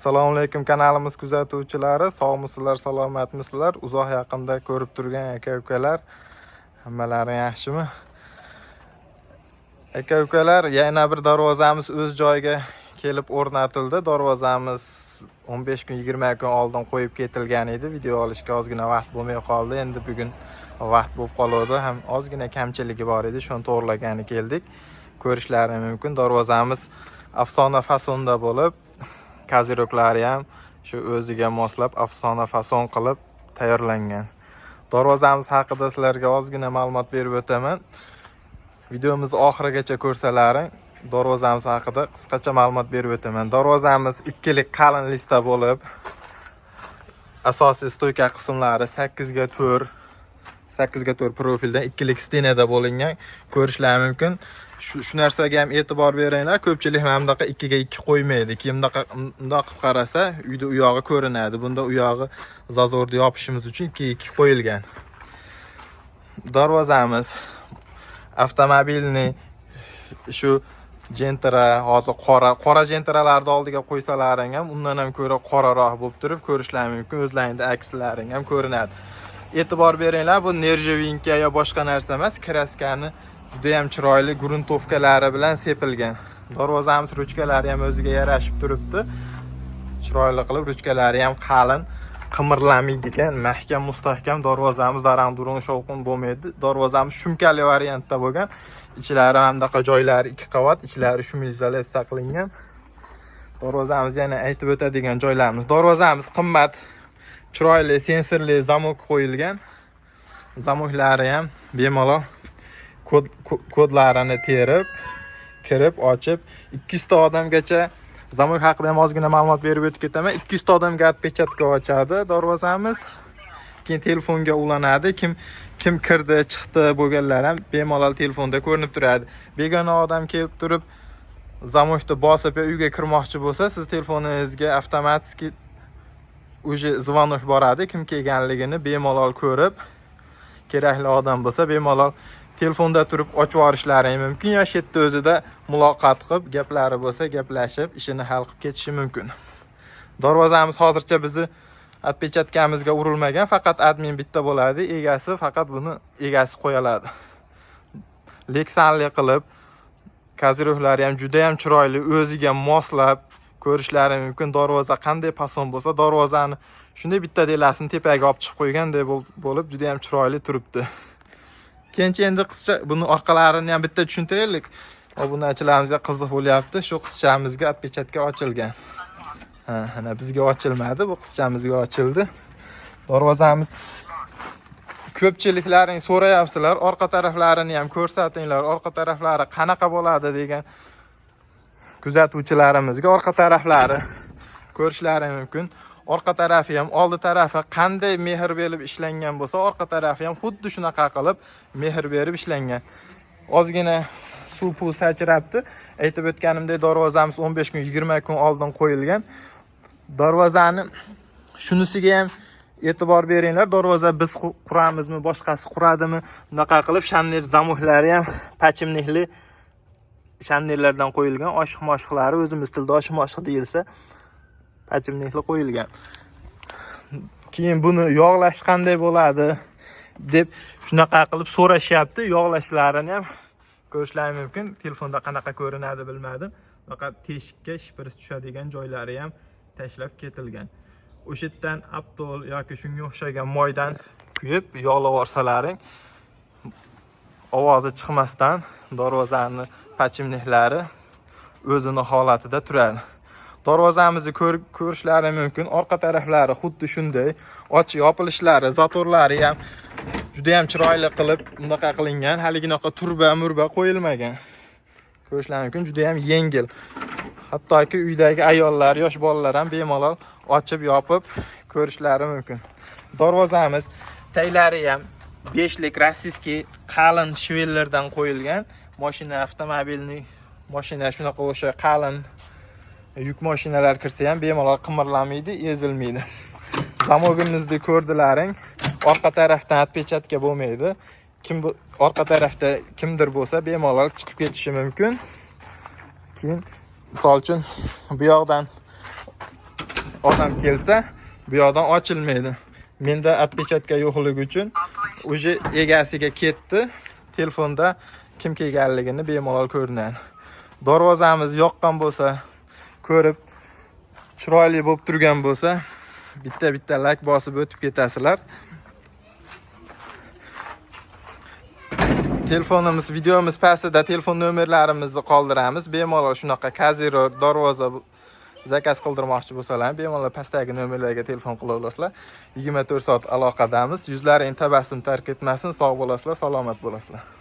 Assalomu alaykum kanalimiz kuzatuvchilari, sog'misizlar, salomatmisizlar? Uzoq yaqinda ko'rib turgan aka-ukalar, hammalari yaxshimi? Aka-ukalar, yana bir darvozamiz o'z joyiga kelib o'rnatildi. Darvozamiz 15 kun, 20 kun oldin qo'yib ketilgan edi. Video olishga ozgina vaqt bo'lmay qoldi. Endi bugun vaqt bo'lib qoldi. Ham ozgina kamchiligi bor edi. Shuni to'g'rilagani keldik. Ko'rishlari mumkin. Darvozamiz afsona fasonda bo'lib, kaziroklari ham shu o'ziga moslab afsona fason qilib tayyorlangan. Darvozamiz haqida sizlarga ozgina ma'lumot berib o'taman. Videomizni oxirigacha ko'rsalaring, darvozamiz haqida qisqacha ma'lumot berib o'taman. Darvozamiz ikkilik qalin lista bo'lib, asosiy stoyka qismlari 8 ga 4 profildan ikkilik stenada bo'lingan. Ko'rishlari mumkin. Shu narsaga ham e'tibor beringlar. Ko'pchilik mana bunaqa 2 ga 2 qo'ymaydi. Kim bunday qilib qarasa, uyda u yog'i ko'rinadi. Bunda u yog'i zazorda yopishimiz uchun 2 ga 2 qo'yilgan. Darvozamiz avtomobilni shu jentira, hozir qora jentiralarni oldiga qo'ysalaring ham undan ham ko'ra qoraroq bo'lib turib ko'rishlari mumkin. O'zlaringda akslaring ham ko'rinadi. E'tibor beringlar, bu nerjovinka yo boshqa narsa emas, kraskani juda ham chiroyli gruntovkalari bilan sepilgan. Darvozamiz ruchkalari ham o'ziga yarashib turibdi. Chiroyli qilib ruchkalari ham qalin, qimirlamaydigan, mahkam, mustahkam darvozamiz, darang-durung shovqin bo'lmaydi. Darvozamiz shumkali variantda bo'lgan. Ichlari ham bunaqa joylari 2 qavat, ichlari shumizolyatsiya qilingan. Darvozamiz yana aytib o'tadigan joylarimiz. Darvozamiz qimmat, chiroyli sensorli zamok qo'yilgan. Zamoklari ham bemalol kodlarini terib, kirib, ochib 200 ta odamgacha zamok haqida ham ozgina ma'lumot berib o'tib ketaman. 200 ta odamga отпечатка ochadi darvozamiz. Keyin telefonga ulanadi. Kim kirdi, chiqdi bo'lganlar ham bemalol telefonda ko'rinib turadi. Begona odam kelib turib zamokni bosib uyga kirmoqchi bo'lsa, siz telefoningizga avtomatik uje zvonok boradi. Kim kelganligini bemalol ko'rib, kerakli odam bo'lsa bemalol telefonda turib ochib yuborishlari mumkin. Yoki yerda o'zida muloqot qilib, gaplari bo'lsa gaplashib, ishini hal qilib ketishi mumkin. Darvozamiz hozircha bizni отпечаткамizga urilmagan, faqat admin bitta bo'ladi, egasi faqat buni egasi qo'yiladi. Leksanli qilib, kaziroklari ham juda ham chiroyli, o'ziga moslab ko'rishlari mumkin. Darvoza qanday fason bo'lsa, darvozani shunday bitta delasini tepaga olib chiqib qo'yganday bo'lib, juda ham chiroyli turibdi. Keyinchi endi qizcha buni orqalarini ham bitta tushuntiraylik. Obunachilarimizga qiziq bo'lyapti. Shu qizchamizga отпечатка ochilgan. Ana bizga ochilmadi, bu qizchamizga ochildi. Darvozamiz ko'pchiliklaring so'rayapsizlar, orqa taraflarini ham ko'rsatinglar, orqa taraflari qanaqa bo'ladi degan kuzatuvchilarimizga orqa taraflari ko'rishlari mumkin. Orqa tarafi ham, oldi tarafi qanday mehr berib ishlangan bo'lsa, orqa tarafi ham xuddi shunaqa qilib mehr berib ishlangan. Ozgina suv sachrabdi. Aytib o'tganimdek, darvozamiz 15 kun, 20 kun oldin qo'yilgan. Darvozani shunisiga ham e'tibor beringlar. Darvoza biz quramizmi, boshqasi quradimi? Bunaqa qilib shanner zamoklari ham pachimnikli shannerlardan qo'yilgan. Oshiq-moshiqlari o'zimiz tilda oshiq-moshiq deyilsa, pachimnikli qo'yilgan. Keyin buni yog'lash qanday bo'ladi deb shunaqa qilib so'rashyapti. Yog'lashlarini ham ko'rishlari mumkin. Telefonda qanaqa ko'rinadi bilmadim. Faqat teshikka shpris tushadigan joylari ham tashlab ketilgan. O'sha yerdan Aptol yoki shunga o'xshagan moydan quyib yog'lab yuborsalaring, ovozi chiqmasdan darvozani pachimniklari o'zini holatida turadi. Darvozamizni ko'rishlari mumkin. Orqa taraflari xuddi shunday. Ochiq yopilishlari, zatorlari ham juda ham chiroyli qilib bunaqa qilingan. Haliginaqa turba-murba qo'yilmagan. Ko'rishlari mumkin, juda ham yengil. Hattoki uydagi ayollar, yosh bolalar ham bemalol ochib, yopib ko'rishlari mumkin. Darvozamiz taglari ham 5lik rossiyskiy qalin shvellardan qo'yilgan. Mashina, avtomobilning mashina shunaqa o'sha qalin yuk mashinalar kirsa ham bemalol qimirlamaydi, ezilmaydi. Zamogimizni ko'rdilaring. Orqa tarafdan отпечатка bo'lmaydi. Orqa tarafda kimdir bo'lsa bemalol chiqib ketishi mumkin. Keyin misol uchun bu yoqdan odam kelsa, bu yoqdan ochilmaydi. Menda отпечатка yo'qligi uchun уже egasiga ketdi. Telefonda kim kelganligini bemalol ko'rinadi. Darvozamiz yoqqan bo'lsa, ko'rib chiroyli bo'lib turgan bo'lsa, bitta like bosib o'tib ketasizlar. Telefonimiz, videomiz pastida telefon nomerlarimizni qoldiramiz. Bemalol shunaqa kazirok, darvoza zakaz qildirmoqchi bo'lsalar, bemalol pastdagi nomerlarga telefon qila olasizlar. 24 soat aloqadamiz. Yuzlaring tabassum tark etmasin. Sog' bo'lasizlar, salomat bo'lasizlar.